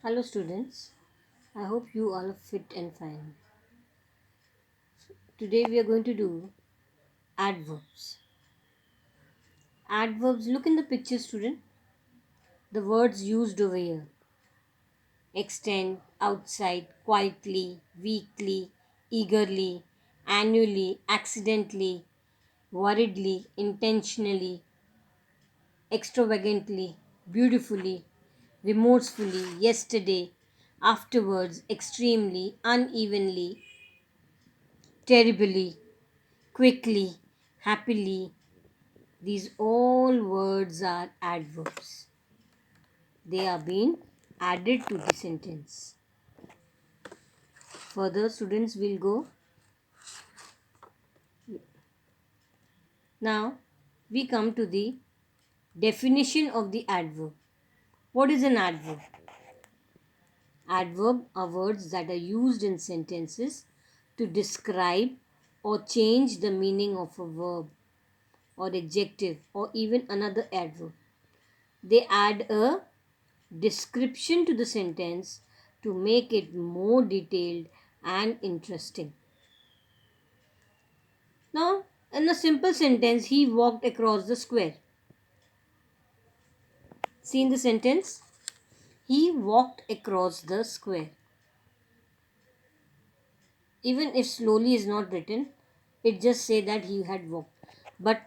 Hello students, I hope you all are fit and fine. Today we are going to do adverbs. Adverbs, look in the picture student, the words used over here. Extend, outside, quietly, weakly, eagerly, annually, accidentally, worriedly, intentionally, extravagantly, beautifully, remorsefully, yesterday, afterwards, extremely, unevenly, terribly, quickly, happily. These all words are adverbs. They are being added to the sentence. Further, students will go. Now, we come to the definition of the adverb. What is an adverb? Adverb are words that are used in sentences to describe or change the meaning of a verb or adjective or even another adverb. They add a description to the sentence to make it more detailed and interesting. Now, in a simple sentence, he walked across the square. See in the sentence? He walked across the square. Even if slowly is not written, it just say that he had walked. But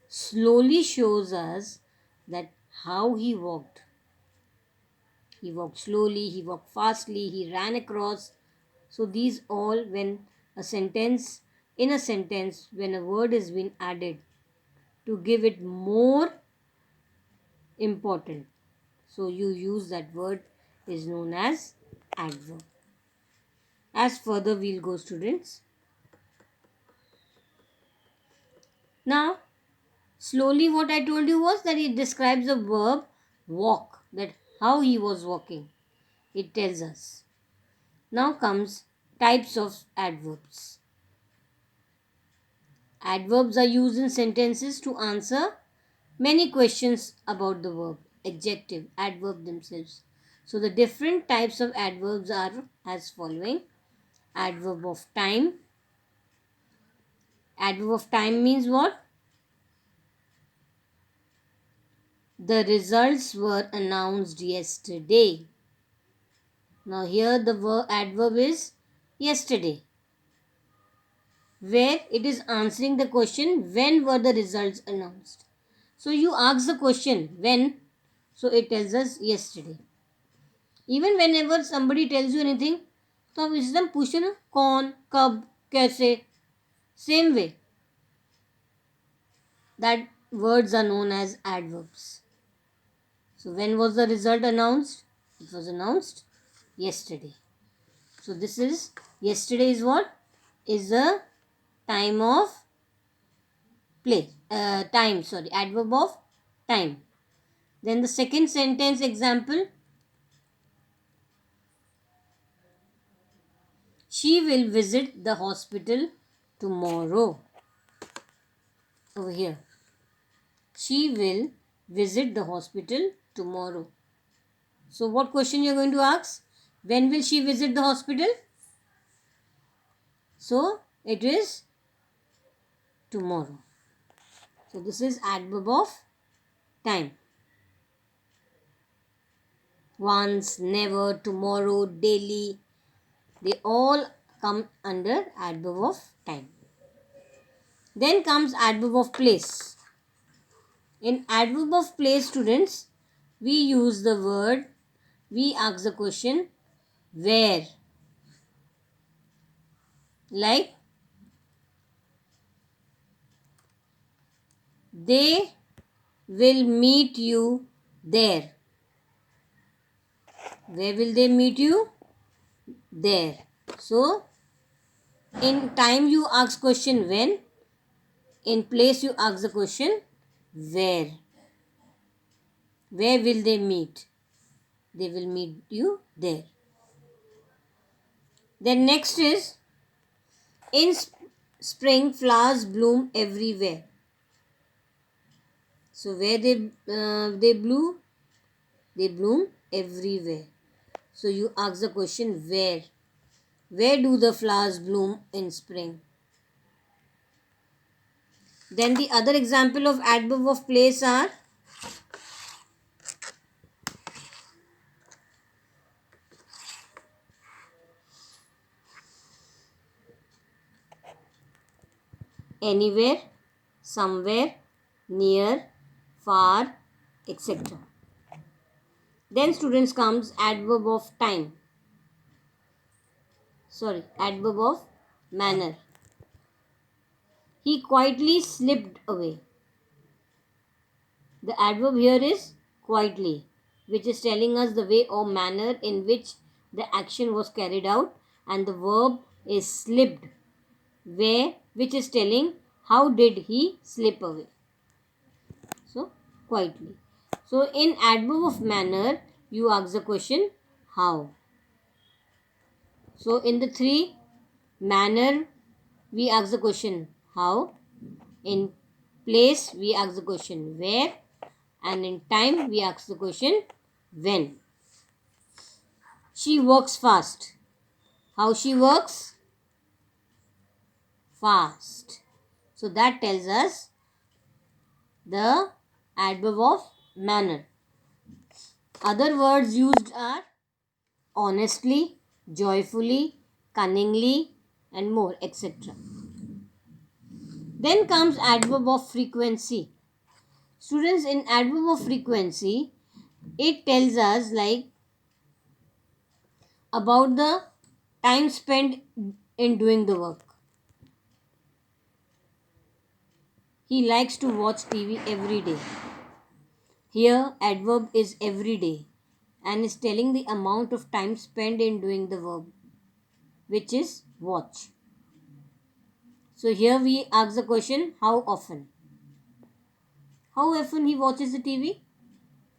slowly shows us that how he walked. He walked slowly, he walked fastly, he ran across. So these all when a sentence in a sentence when a word is been added to give it more important. So you use that word is known as adverb. As further we'll go students. Now slowly what I told you was that it describes the verb walk, that how he was walking. It tells us. Now comes types of adverbs. Adverbs are used in sentences to answer many questions about the verb, adjective, adverb themselves. So the different types of adverbs are as following. Adverb of time. Adverb of time means what? The results were announced yesterday. Now here the adverb is yesterday, where it is answering the question when were the results announced. So you ask the question when, so it tells us yesterday. Even whenever somebody tells you anything, तो आप एकदम पूछो ना कौन कब कैसे. Same way that words are known as adverbs. So when was the result announced? It was announced yesterday. So this is yesterday is what? Is the time of play. Adverb of time. Then the second sentence example. She will visit the hospital tomorrow. Over here. She will visit the hospital tomorrow. So what question you are going to ask? When will she visit the hospital? So it is tomorrow. So this is adverb of time. Once, never, tomorrow, daily. They all come under adverb of time. Then comes adverb of place. In adverb of place, students, we use the word, we ask the question, where? Like, they will meet you there. Where will they meet you? There. So, in time you ask question when, in place you ask the question where. Where will they meet? They will meet you there. Then next is in spring flowers bloom everywhere. So where they bloom everywhere. So you ask the question where. Where do the flowers bloom in spring? Then the other example of adverb of place are anywhere, somewhere, near, far, etc. Then students comes adverb of time. Adverb of manner. He quietly slipped away. The adverb here is quietly, which is telling us the way or manner in which the action was carried out, and the verb is slipped, which is telling how did he slip away. So quietly. So in adverb of manner, you ask the question how. So in the three manner, we ask the question how. In place, we ask the question where. And in time, we ask the question when. She works fast. How she works? Fast. So that tells us the adverb of manner. Other words used are honestly, joyfully, cunningly, and more, etc. Then comes adverb of frequency. Students, in adverb of frequency, it tells us like about the time spent in doing the work. He likes to watch TV every day. Here, adverb is every day and is telling the amount of time spent in doing the verb, which is watch. So here we ask the question how often? How often he watches the TV?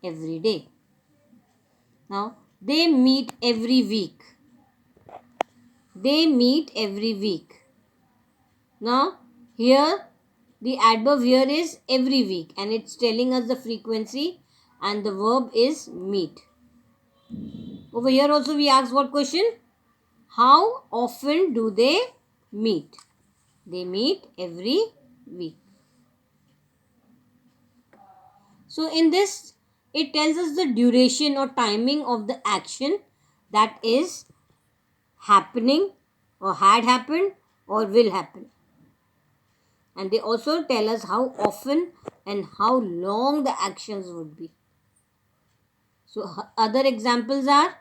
Every day. Now, they meet every week. They meet every week. Now, here the adverb here is every week and it's telling us the frequency and the verb is meet. Over here also we ask what question? How often do they meet? They meet every week. So in this, it tells us the duration or timing of the action that is happening or had happened or will happen. And they also tell us how often and how long the actions would be. So other examples are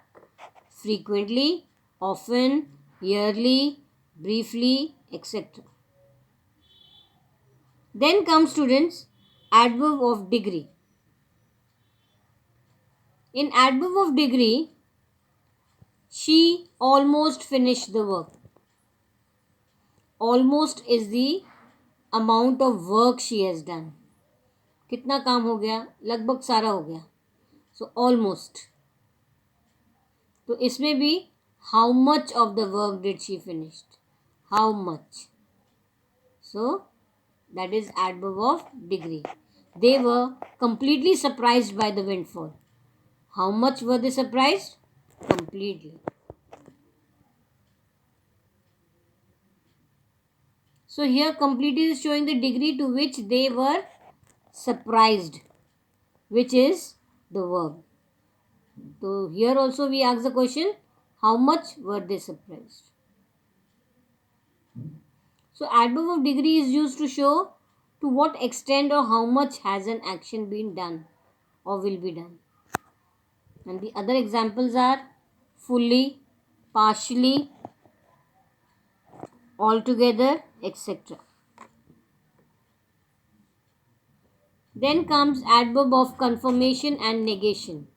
frequently, often, yearly, briefly, etc. Then come students, adverb of degree. In adverb of degree, she almost finished the work. Almost is the amount of work she has done. कितना काम हो गया? लगभग सारा हो गया. So almost. तो इसमें भी how much of the work did she finish? How much? So that is adverb of degree. They were completely surprised by the windfall. How much were they surprised? Completely. So here completely is showing the degree to which they were surprised, which is the verb. So here also we ask the question, how much were they surprised? So adverb of degree is used to show to what extent or how much has an action been done or will be done. And the other examples are fully, partially, altogether, etc. Then comes adverb of confirmation and negation.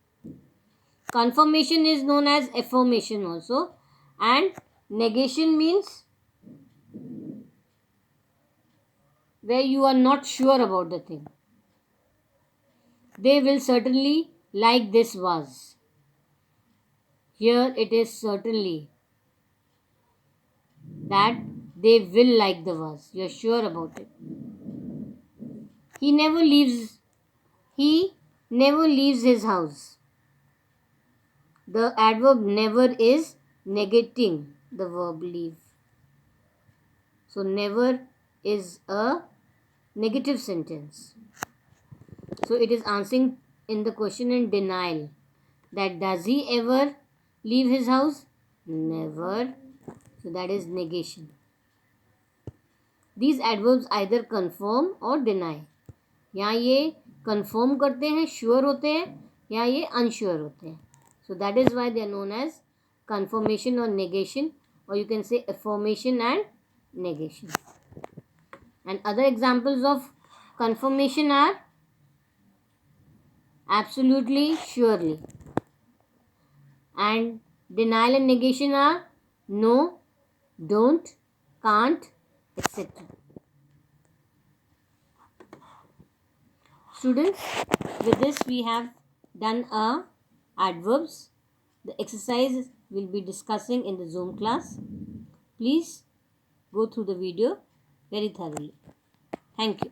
Confirmation is known as affirmation also, and negation means where you are not sure about the thing. They will certainly like this vase. Here it is certainly that they will like the vase. You are sure about it. He never leaves his house. The adverb never is negating the verb leave. So never is a negative sentence. So it is answering in the question in denial. That does he ever leave his house? Never. So that is negation. These adverbs either confirm or deny. यहाँ ये confirm करते हैं, sure होते हैं, या ये unsure होते हैं. So that is why they are known as confirmation or negation, or you can say affirmation and negation. And other examples of confirmation are absolutely, surely. And denial and negation are no, don't, can't, etc. Students, with this we have done adverbs. The exercise we'll be discussing in the Zoom class. Please go through the video very thoroughly. Thank you.